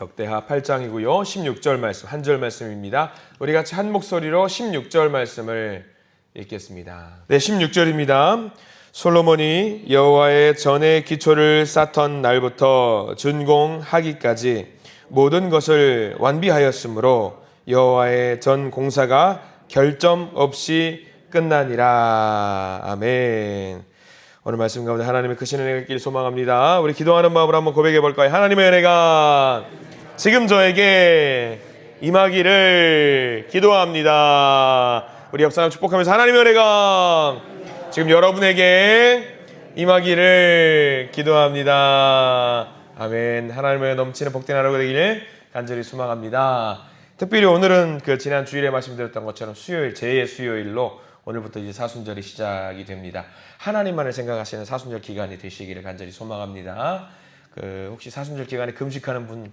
역대하 8장이고요. 16절 말씀, 한 절 말씀입니다. 우리 같이 한 목소리로 16절 말씀을 읽겠습니다. 네, 16절입니다. 솔로몬이 여호와의 전의 기초를 쌓던 날부터 준공하기까지 모든 것을 완비하였으므로 여호와의 전 공사가 결점 없이 끝나니라. 아멘. 오늘 말씀 가운데 하나님의 크신 은혜가 있길 소망합니다. 우리 기도하는 마음으로 한번 고백해 볼까요? 하나님의 은혜가 지금 저에게 임하기를 기도합니다. 우리 옆 사람 축복하면서 하나님의 은혜가 지금 여러분에게 임하기를 기도합니다. 아멘. 하나님의 넘치는 복된 하루가 되기를 간절히 소망합니다. 특별히 오늘은 지난 주일에 말씀드렸던 것처럼 수요일, 제2의 수요일로 오늘부터 이제 사순절이 시작이 됩니다. 하나님만을 생각하시는 사순절 기간이 되시기를 간절히 소망합니다. 혹시 사순절 기간에 금식하는 분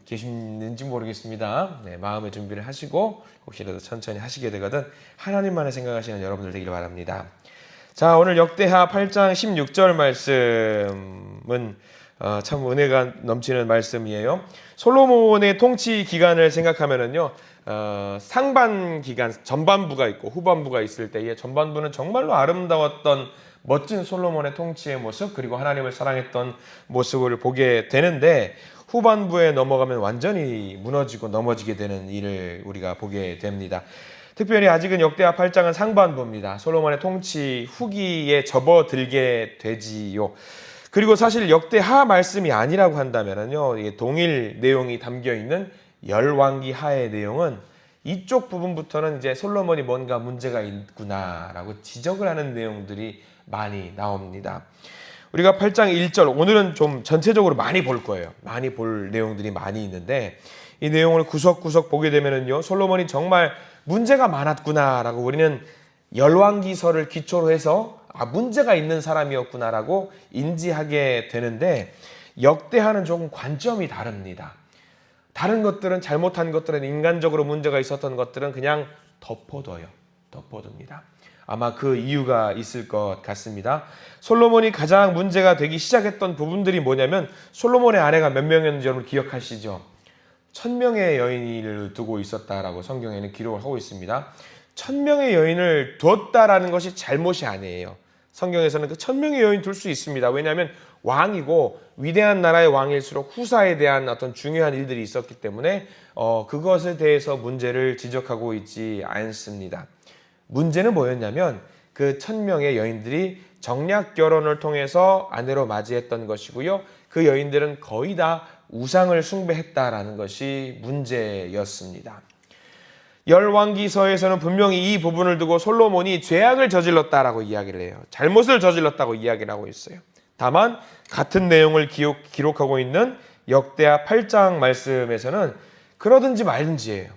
계시는지 모르겠습니다. 네, 마음의 준비를 하시고 혹시라도 천천히 하시게 되거든 하나님만을 생각하시는 여러분들 되기를 바랍니다. 자, 오늘 역대하 8장 16절 말씀은 참 은혜가 넘치는 말씀이에요. 솔로몬의 통치 기간을 생각하면은요, 상반 기간, 전반부가 있고 후반부가 있을 때에 전반부는 정말로 아름다웠던 멋진 솔로몬의 통치의 모습, 그리고 하나님을 사랑했던 모습을 보게 되는데, 후반부에 넘어가면 완전히 무너지고 넘어지게 되는 일을 우리가 보게 됩니다. 특별히 아직은 역대하 8장은 상반부입니다. 솔로몬의 통치 후기에 접어들게 되지요. 그리고 사실 역대하 말씀이 아니라고 한다면요, 동일 내용이 담겨 있는 열왕기 하의 내용은 이쪽 부분부터는 이제 솔로몬이 뭔가 문제가 있구나라고 지적을 하는 내용들이 많이 나옵니다. 우리가 8장 1절, 오늘은 좀 전체적으로 많이 볼 거예요. 많이 볼 내용들이 많이 있는데, 이 내용을 구석구석 보게 되면은요, 솔로몬이 정말 문제가 많았구나라고 우리는 열왕기서를 기초로 해서 문제가 있는 사람이었구나라고 인지하게 되는데, 역대하는 조금 관점이 다릅니다. 다른 것들은, 잘못한 것들은, 인간적으로 문제가 있었던 것들은 그냥 덮어둡니다. 아마 그 이유가 있을 것 같습니다. 솔로몬이 가장 문제가 되기 시작했던 부분들이 뭐냐면, 솔로몬의 아내가 몇 명이었는지 여러분 기억하시죠? 1000명의 여인을 두고 있었다라고 성경에는 기록을 하고 있습니다. 1000명의 여인을 두었다라는 것이 잘못이 아니에요. 성경에서는 그 1000명의 여인 둘 수 있습니다. 왜냐하면 왕이고 위대한 나라의 왕일수록 후사에 대한 어떤 중요한 일들이 있었기 때문에 그것에 대해서 문제를 지적하고 있지 않습니다. 문제는 뭐였냐면 그 1000명의 여인들이 정략 결혼을 통해서 아내로 맞이했던 것이고요. 그 여인들은 거의 다 우상을 숭배했다라는 것이 문제였습니다. 열왕기서에서는 분명히 이 부분을 두고 솔로몬이 죄악을 저질렀다라고 이야기를 해요. 잘못을 저질렀다고 이야기를 하고 있어요. 다만 같은 내용을 기록하고 있는 역대하 8장 말씀에서는 그러든지 말든지예요.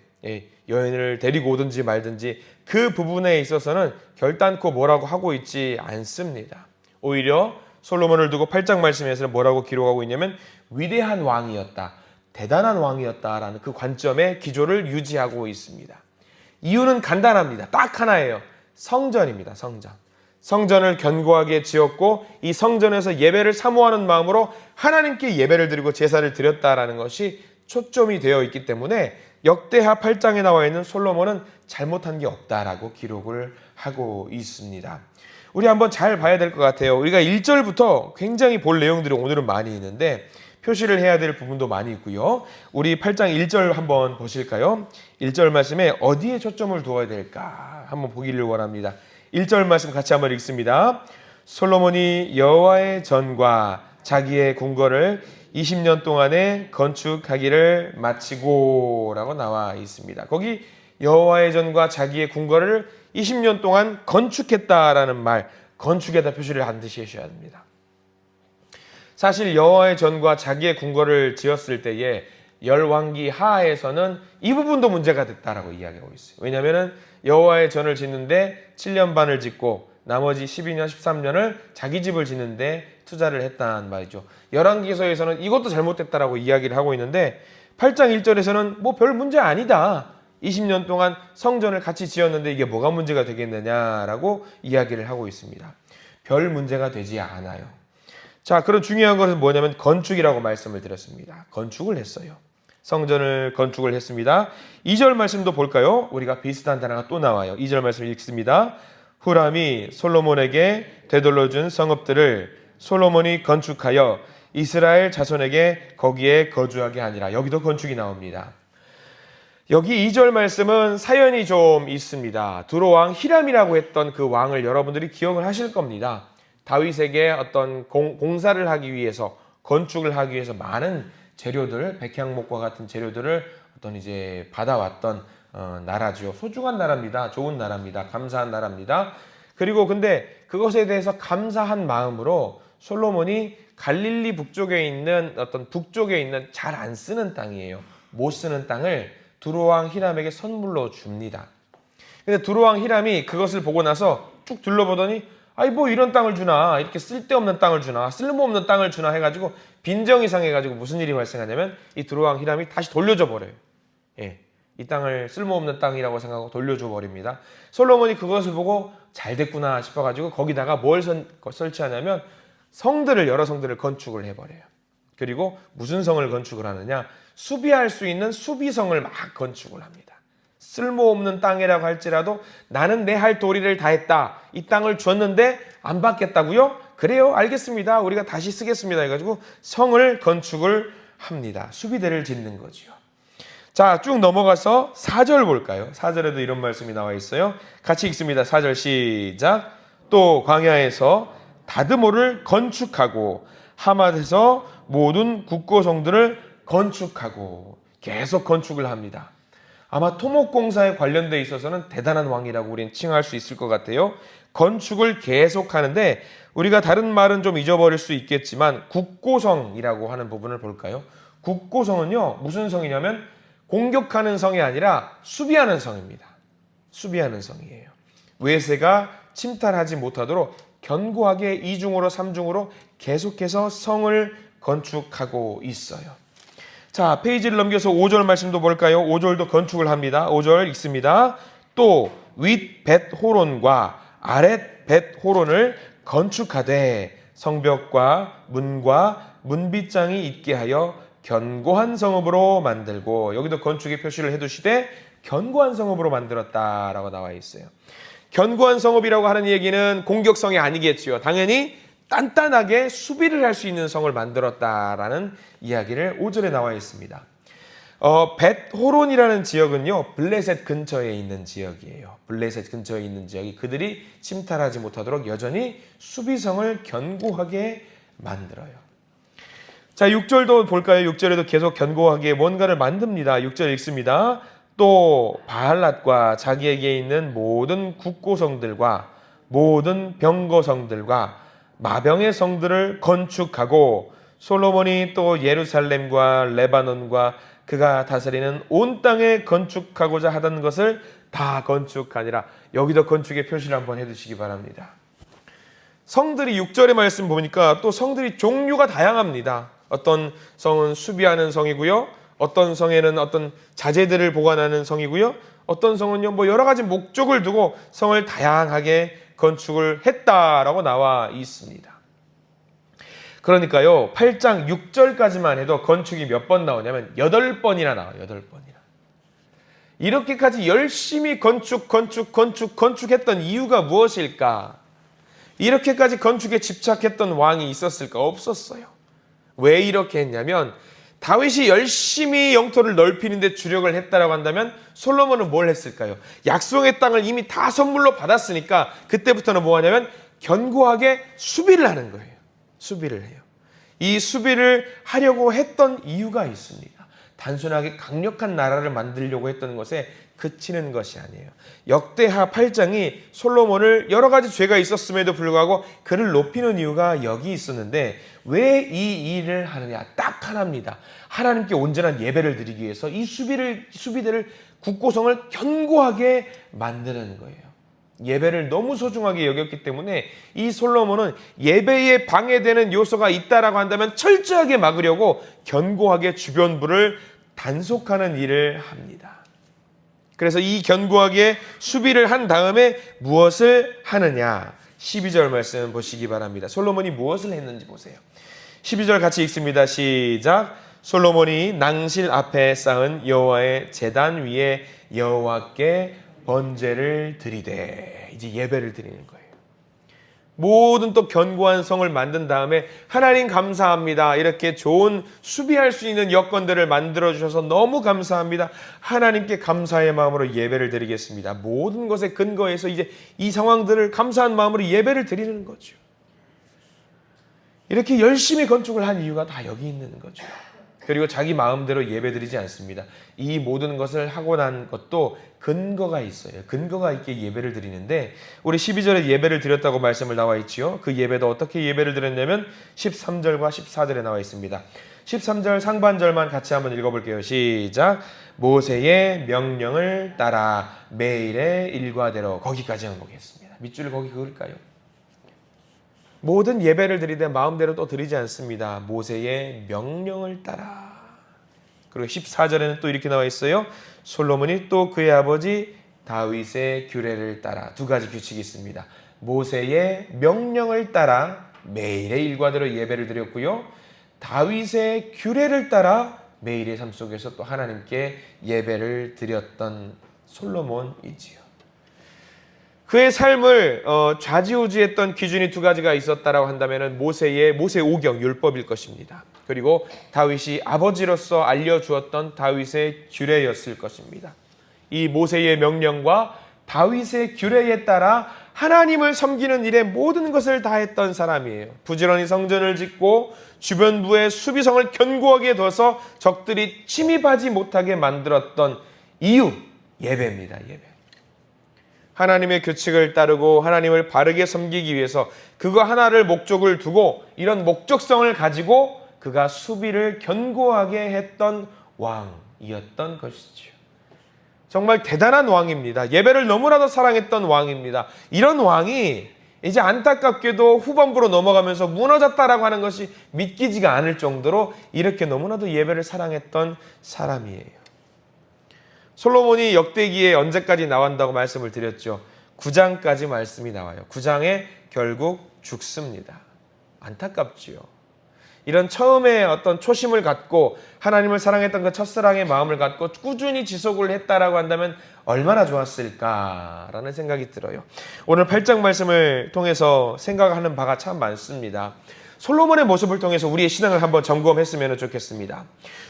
여인을 데리고 오든지 말든지 그 부분에 있어서는 결단코 뭐라고 하고 있지 않습니다. 오히려 솔로몬을 두고 8장 말씀에서는 뭐라고 기록하고 있냐면 위대한 왕이었다, 대단한 왕이었다라는 그 관점의 기조를 유지하고 있습니다. 이유는 간단합니다. 딱 하나예요. 성전입니다. 성전을 견고하게 지었고 이 성전에서 예배를 사모하는 마음으로 하나님께 예배를 드리고 제사를 드렸다라는 것이 초점이 되어 있기 때문에 역대하 8장에 나와 있는 솔로몬은 잘못한 게 없다라고 기록을 하고 있습니다. 우리 한번 잘 봐야 될 것 같아요. 우리가 1절부터 굉장히 볼 내용들이 오늘은 많이 있는데 표시를 해야 될 부분도 많이 있고요. 우리 8장 1절 한번 보실까요? 1절 말씀에 어디에 초점을 두어야 될까 한번 보기를 원합니다. 1절 말씀 같이 한번 읽습니다. 솔로몬이 여호와의 전과 자기의 궁궐을 20년 동안에 건축하기를 마치고 라고 나와 있습니다. 거기 여호와의 전과 자기의 궁궐을 20년 동안 건축했다라는 말, 건축에다 표시를 반드시 하셔야 됩니다. 사실 여호와의 전과 자기의 궁궐을 지었을 때에 열왕기 하에서는 이 부분도 문제가 됐다라고 이야기하고 있어요. 왜냐하면 여호와의 전을 짓는데 7년 반을 짓고 나머지 12년, 13년을 자기 집을 짓는데 투자를 했단 말이죠. 열왕기서에서는 이것도 잘못됐다라고 이야기를 하고 있는데 8장 1절에서는 뭐 별 문제 아니다. 20년 동안 성전을 같이 지었는데 이게 뭐가 문제가 되겠느냐라고 이야기를 하고 있습니다. 별 문제가 되지 않아요. 자, 그런 중요한 것은 뭐냐면 건축이라고 말씀을 드렸습니다. 건축을 했어요. 성전을 건축을 했습니다. 2절 말씀도 볼까요? 우리가 비슷한 단어가 또 나와요. 2절 말씀 읽습니다. 후람이 솔로몬에게 되돌려 준 성읍들을 솔로몬이 건축하여 이스라엘 자손에게 거기에 거주하게 하니라. 여기도 건축이 나옵니다. 여기 2절 말씀은 사연이 좀 있습니다. 두로왕 히람이라고 했던 그 왕을 여러분들이 기억을 하실 겁니다. 다윗에게 어떤 공사를 하기 위해서, 건축을 하기 위해서 많은 재료들, 백향목과 같은 재료들을 어떤 이제 받아왔던 나라죠. 소중한 나라입니다. 좋은 나라입니다. 감사한 나라입니다. 그리고 근데 그것에 대해서 감사한 마음으로 솔로몬이 갈릴리 북쪽에 있는 잘 안 쓰는 땅이에요. 못 쓰는 땅을 두로왕 히람에게 선물로 줍니다. 근데 두로왕 히람이 그것을 보고 나서 쭉 둘러보더니 아이 뭐 이런 땅을 주나, 이렇게 쓸데없는 땅을 주나, 쓸모없는 땅을 주나 해가지고 빈정이 상해가지고 무슨 일이 발생하냐면 이 두로왕 히람이 다시 돌려줘 버려요. 예, 이 땅을 쓸모없는 땅이라고 생각하고 돌려줘 버립니다. 솔로몬이 그것을 보고 잘 됐구나 싶어가지고 거기다가 뭘 설치하냐면 여러 성들을 건축을 해버려요. 그리고 무슨 성을 건축을 하느냐? 수비할 수 있는 수비성을 막 건축을 합니다. 쓸모없는 땅이라고 할지라도 나는 내 할 도리를 다 했다. 이 땅을 줬는데 안 받겠다고요? 그래요, 알겠습니다. 우리가 다시 쓰겠습니다. 해가지고 성을 건축을 합니다. 수비대를 짓는 거죠. 자, 쭉 넘어가서 4절 볼까요? 4절에도 이런 말씀이 나와 있어요. 같이 읽습니다. 4절 시작. 또 광야에서 다드모를 건축하고 하맛에서 모든 국고성들을 건축하고 계속 건축을 합니다. 아마 토목공사에 관련돼 있어서는 대단한 왕이라고 우리는 칭할 수 있을 것 같아요. 건축을 계속하는데 우리가 다른 말은 좀 잊어버릴 수 있겠지만 국고성이라고 하는 부분을 볼까요? 국고성은요, 무슨 성이냐면 공격하는 성이 아니라 수비하는 성입니다. 수비하는 성이에요. 외세가 침탈하지 못하도록 견고하게 2중으로 3중으로 계속해서 성을 건축하고 있어요. 자, 페이지를 넘겨서 5절 말씀도 볼까요? 5절도 건축을 합니다. 5절 읽습니다. 또 윗 벳호론과 아랫 벳호론을 건축하되 성벽과 문과 문빗장이 있게 하여 견고한 성읍으로 만들고, 여기도 건축의 표시를 해두시되 견고한 성읍으로 만들었다라고 나와 있어요. 견고한 성읍이라고 하는 얘기는 공격성이 아니겠지요. 당연히 단단하게 수비를 할 수 있는 성을 만들었다라는 이야기를 5절에 나와 있습니다. 벳호론이라는 지역은요, 블레셋 근처에 있는 지역이에요. 블레셋 근처에 있는 지역이 그들이 침탈하지 못하도록 여전히 수비성을 견고하게 만들어요. 자, 6절도 볼까요? 6절에도 계속 견고하게 뭔가를 만듭니다. 6절 읽습니다. 또 바알랏과 자기에게 있는 모든 국고성들과 모든 병거성들과 마병의 성들을 건축하고 솔로몬이 또 예루살렘과 레바논과 그가 다스리는 온 땅에 건축하고자 하던 것을 다 건축하니라. 여기도 건축의 표시를 한번 해두시기 바랍니다. 성들이 6절의 말씀 보니까 또 성들이 종류가 다양합니다. 어떤 성은 수비하는 성이고요, 어떤 성에는 어떤 자재들을 보관하는 성이고요, 어떤 성은요 뭐 여러 가지 목적을 두고 성을 다양하게 건축을 했다라고 나와 있습니다. 그러니까요 8장 6절까지만 해도 건축이 몇 번 나오냐면 8번이나 나와요. 8번이나. 이렇게까지 열심히 건축했던 이유가 무엇일까? 이렇게까지 건축에 집착했던 왕이 있었을까? 없었어요. 왜 이렇게 했냐면 다윗이 열심히 영토를 넓히는데 주력을 했다라고 한다면 솔로몬은 뭘 했을까요? 약속의 땅을 이미 다 선물로 받았으니까 그때부터는 뭐 하냐면 견고하게 수비를 하는 거예요. 수비를 해요. 이 수비를 하려고 했던 이유가 있습니다. 단순하게 강력한 나라를 만들려고 했던 것에 그치는 것이 아니에요. 역대하 8장이 솔로몬을 여러 가지 죄가 있었음에도 불구하고 그를 높이는 이유가 여기 있었는데 왜 이 일을 하느냐? 딱 하나입니다. 하나님께 온전한 예배를 드리기 위해서 이 수비대를 국고성을 견고하게 만드는 거예요. 예배를 너무 소중하게 여겼기 때문에 이 솔로몬은 예배에 방해되는 요소가 있다라고 한다면 철저하게 막으려고 견고하게 주변부를 단속하는 일을 합니다. 그래서 이 견고하게 수비를 한 다음에 무엇을 하느냐? 12절 말씀 보시기 바랍니다. 솔로몬이 무엇을 했는지 보세요. 12절 같이 읽습니다. 시작. 솔로몬이 낭실 앞에 쌓은 여호와의 제단 위에 여호와께 번제를 드리되, 이제 예배를 드리는 거예요. 모든 또 견고한 성을 만든 다음에 하나님 감사합니다. 이렇게 좋은 수비할 수 있는 여건들을 만들어 주셔서 너무 감사합니다. 하나님께 감사의 마음으로 예배를 드리겠습니다. 모든 것에 근거해서 이제 이 상황들을 감사한 마음으로 예배를 드리는 거죠. 이렇게 열심히 건축을 한 이유가 다 여기 있는 거죠. 그리고 자기 마음대로 예배드리지 않습니다. 이 모든 것을 하고 난 것도 근거가 있어요. 근거가 있게 예배를 드리는데, 우리 12절에 예배를 드렸다고 말씀을 나와 있지요. 그 예배도 어떻게 예배를 드렸냐면 13절과 14절에 나와 있습니다. 13절 상반절만 같이 한번 읽어볼게요. 시작. 모세의 명령을 따라 매일의 일과대로, 거기까지 한번 보겠습니다. 밑줄 거기 그을까요? 모든 예배를 드리되 마음대로 또 드리지 않습니다. 모세의 명령을 따라. 그리고 14절에는 또 이렇게 나와 있어요. 솔로몬이 또 그의 아버지 다윗의 규례를 따라. 두 가지 규칙이 있습니다. 모세의 명령을 따라 매일의 일과대로 예배를 드렸고요. 다윗의 규례를 따라 매일의 삶 속에서 또 하나님께 예배를 드렸던 솔로몬이지요. 그의 삶을 좌지우지했던 기준이 두 가지가 있었다라고 한다면 모세 오경 율법일 것입니다. 그리고 다윗이 아버지로서 알려주었던 다윗의 규례였을 것입니다. 이 모세의 명령과 다윗의 규례에 따라 하나님을 섬기는 일에 모든 것을 다했던 사람이에요. 부지런히 성전을 짓고 주변부의 수비성을 견고하게 둬서 적들이 침입하지 못하게 만들었던 이유, 예배입니다. 예배. 하나님의 규칙을 따르고 하나님을 바르게 섬기기 위해서 그거 하나를 목적을 두고 이런 목적성을 가지고 그가 수비를 견고하게 했던 왕이었던 것이죠. 정말 대단한 왕입니다. 예배를 너무나도 사랑했던 왕입니다. 이런 왕이 이제 안타깝게도 후반부로 넘어가면서 무너졌다라고 하는 것이 믿기지가 않을 정도로 이렇게 너무나도 예배를 사랑했던 사람이에요. 솔로몬이 역대기에 언제까지 나온다고 말씀을 드렸죠. 9장까지 말씀이 나와요. 9장에 결국 죽습니다. 안타깝지요. 이런 처음에 어떤 초심을 갖고 하나님을 사랑했던 그 첫사랑의 마음을 갖고 꾸준히 지속을 했다라고 한다면 얼마나 좋았을까라는 생각이 들어요. 오늘 8장 말씀을 통해서 생각하는 바가 참 많습니다. 솔로몬의 모습을 통해서 우리의 신앙을 한번 점검했으면 좋겠습니다.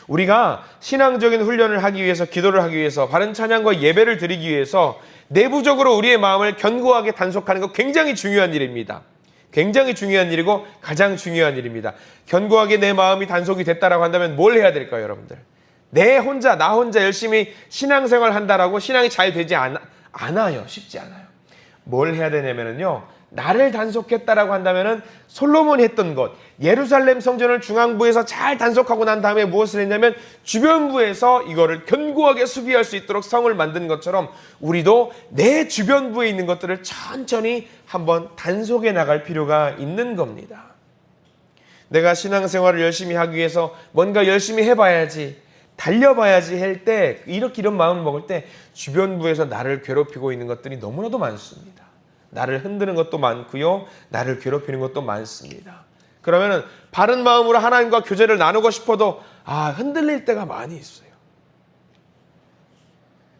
우리가 신앙적인 훈련을 하기 위해서, 기도를 하기 위해서, 바른 찬양과 예배를 드리기 위해서 내부적으로 우리의 마음을 견고하게 단속하는 것 굉장히 중요한 일입니다. 굉장히 중요한 일이고 가장 중요한 일입니다. 견고하게 내 마음이 단속이 됐다라고 한다면 뭘 해야 될까요, 여러분들? 나 혼자 열심히 신앙생활 한다라고 신앙이 잘 되지 않아요. 쉽지 않아요. 뭘 해야 되냐면요, 나를 단속했다라고 한다면은 솔로몬이 했던 것, 예루살렘 성전을 중앙부에서 잘 단속하고 난 다음에 무엇을 했냐면 주변부에서 이거를 견고하게 수비할 수 있도록 성을 만든 것처럼 우리도 내 주변부에 있는 것들을 천천히 한번 단속해 나갈 필요가 있는 겁니다. 내가 신앙생활을 열심히 하기 위해서 뭔가 열심히 해봐야지, 달려봐야지 할 때, 이런 마음을 먹을 때 주변부에서 나를 괴롭히고 있는 것들이 너무나도 많습니다. 나를 흔드는 것도 많고요, 나를 괴롭히는 것도 많습니다. 그러면은 바른 마음으로 하나님과 교제를 나누고 싶어도 흔들릴 때가 많이 있어요.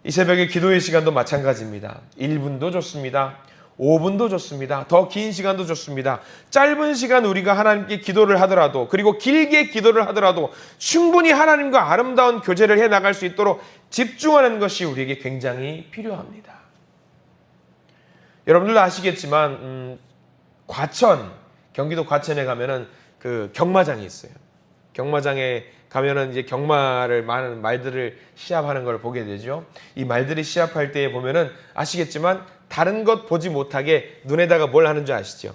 이 새벽에 기도의 시간도 마찬가지입니다. 1분도 좋습니다. 5분도 좋습니다. 더 긴 시간도 좋습니다. 짧은 시간 우리가 하나님께 기도를 하더라도, 그리고 길게 기도를 하더라도 충분히 하나님과 아름다운 교제를 해나갈 수 있도록 집중하는 것이 우리에게 굉장히 필요합니다. 여러분들도 아시겠지만 경기도 과천에 가면은 그 경마장이 있어요. 경마장에 가면은 이제 경마를 많은 말들을 시합하는 걸 보게 되죠. 이 말들이 시합할 때 보면은 아시겠지만 다른 것 보지 못하게 눈에다가 뭘 하는 줄 아시죠?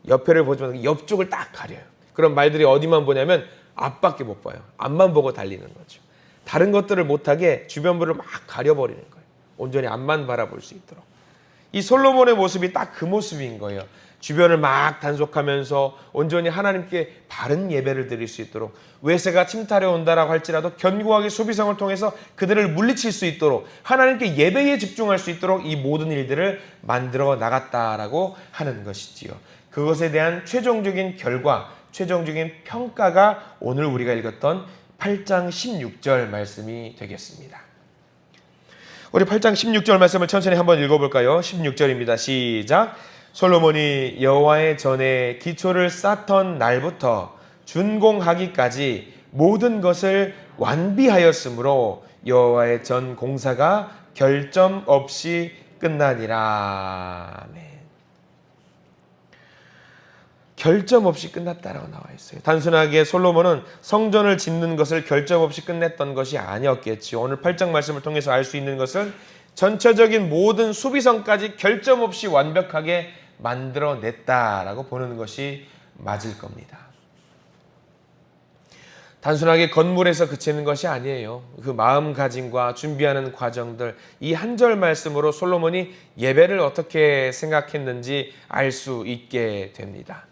옆에를 보지 못하게 옆쪽을 딱 가려요. 그럼 말들이 어디만 보냐면 앞밖에 못 봐요. 앞만 보고 달리는 거죠. 다른 것들을 못하게 주변부를 막 가려버리는 거예요. 온전히 앞만 바라볼 수 있도록. 이 솔로몬의 모습이 딱 그 모습인 거예요. 주변을 막 단속하면서 온전히 하나님께 바른 예배를 드릴 수 있도록, 외세가 침탈해 온다라고 할지라도 견고하게 수비성을 통해서 그들을 물리칠 수 있도록, 하나님께 예배에 집중할 수 있도록 이 모든 일들을 만들어 나갔다라고 하는 것이지요. 그것에 대한 최종적인 결과, 최종적인 평가가 오늘 우리가 읽었던 8장 16절 말씀이 되겠습니다. 우리 8장 16절 말씀을 천천히 한번 읽어볼까요? 16절입니다. 시작. 솔로몬이 여호와의 전에 기초를 쌓던 날부터 준공하기까지 모든 것을 완비하였으므로 여호와의 전 공사가 결점 없이 끝나니라. 아멘. 결점 없이 끝났다라고 나와 있어요. 단순하게 솔로몬은 성전을 짓는 것을 결점 없이 끝냈던 것이 아니었겠지요. 오늘 8장 말씀을 통해서 알 수 있는 것은 전체적인 모든 수비성까지 결점 없이 완벽하게 만들어냈다라고 보는 것이 맞을 겁니다. 단순하게 건물에서 그치는 것이 아니에요. 그 마음가짐과 준비하는 과정들, 이 한 절 말씀으로 솔로몬이 예배를 어떻게 생각했는지 알 수 있게 됩니다.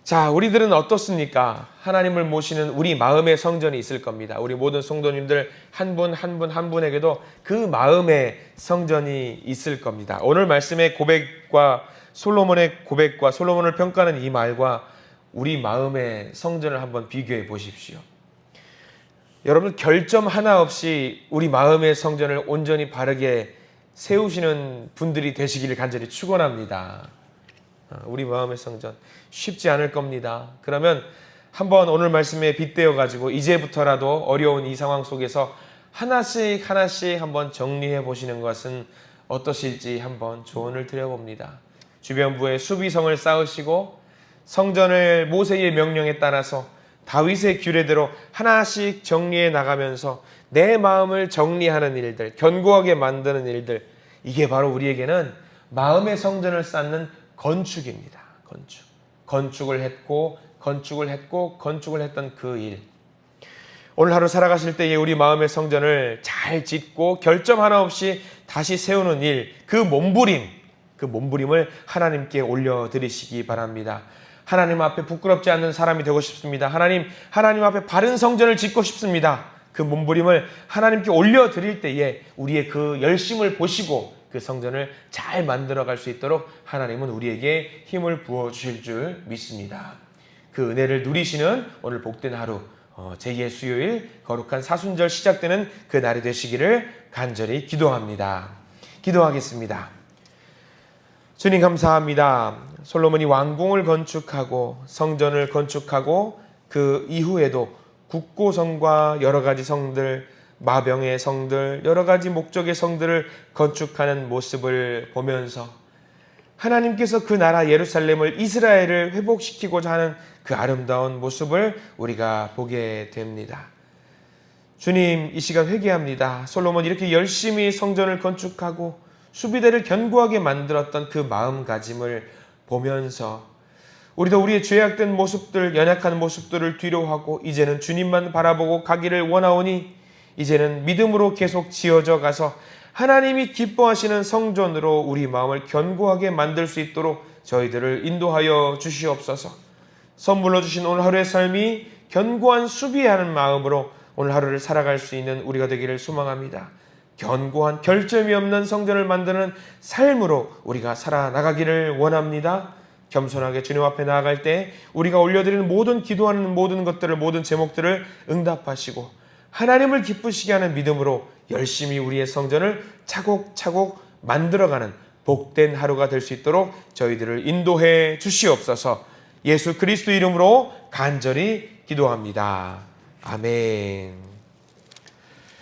자, 우리들은 어떻습니까? 하나님을 모시는 우리 마음의 성전이 있을 겁니다. 우리 모든 성도님들 한 분 한 분 한 분에게도 그 마음의 성전이 있을 겁니다. 오늘 말씀의 고백과 솔로몬의 고백과 솔로몬을 평가하는 이 말과 우리 마음의 성전을 한번 비교해 보십시오. 여러분, 결점 하나 없이 우리 마음의 성전을 온전히 바르게 세우시는 분들이 되시기를 간절히 축원합니다. 우리 마음의 성전 쉽지 않을 겁니다. 그러면 한번 오늘 말씀에 빗대어 가지고 이제부터라도 어려운 이 상황 속에서 하나씩 하나씩 한번 정리해 보시는 것은 어떠실지 한번 조언을 드려봅니다. 주변부에 수비성을 쌓으시고 성전을 모세의 명령에 따라서 다윗의 규례대로 하나씩 정리해 나가면서 내 마음을 정리하는 일들, 견고하게 만드는 일들, 이게 바로 우리에게는 마음의 성전을 쌓는 건축입니다. 건축을 했고 했던 그 일. 오늘 하루 살아가실 때에 우리 마음의 성전을 잘 짓고 결점 하나 없이 다시 세우는 일, 그 몸부림을 하나님께 올려드리시기 바랍니다. 하나님 앞에 부끄럽지 않는 사람이 되고 싶습니다. 하나님 앞에 바른 성전을 짓고 싶습니다. 그 몸부림을 하나님께 올려드릴 때에 우리의 그 열심을 보시고 그 성전을 잘 만들어갈 수 있도록 하나님은 우리에게 힘을 부어주실 줄 믿습니다. 그 은혜를 누리시는 오늘 복된 하루, 제2의 수요일 거룩한 사순절 시작되는 그 날이 되시기를 간절히 기도합니다. 기도하겠습니다. 주님 감사합니다. 솔로몬이 왕궁을 건축하고 성전을 건축하고 그 이후에도 국고성과 여러 가지 성들, 마병의 성들, 여러 가지 목적의 성들을 건축하는 모습을 보면서 하나님께서 그 나라 예루살렘을, 이스라엘을 회복시키고자 하는 그 아름다운 모습을 우리가 보게 됩니다. 주님, 이 시간 회개합니다. 솔로몬이 이렇게 열심히 성전을 건축하고 수비대를 견고하게 만들었던 그 마음가짐을 보면서 우리도 우리의 죄악된 모습들, 연약한 모습들을 뒤로하고 이제는 주님만 바라보고 가기를 원하오니 이제는 믿음으로 계속 지어져 가서 하나님이 기뻐하시는 성전으로 우리 마음을 견고하게 만들 수 있도록 저희들을 인도하여 주시옵소서. 선물로 주신 오늘 하루의 삶이 견고한 수비하는 마음으로 오늘 하루를 살아갈 수 있는 우리가 되기를 소망합니다. 견고한 결점이 없는 성전을 만드는 삶으로 우리가 살아나가기를 원합니다. 겸손하게 주님 앞에 나아갈 때 우리가 올려드리는 모든 기도하는 모든 것들을, 모든 제목들을 응답하시고 하나님을 기쁘시게 하는 믿음으로 열심히 우리의 성전을 차곡차곡 만들어가는 복된 하루가 될 수 있도록 저희들을 인도해 주시옵소서. 예수 그리스도 이름으로 간절히 기도합니다. 아멘.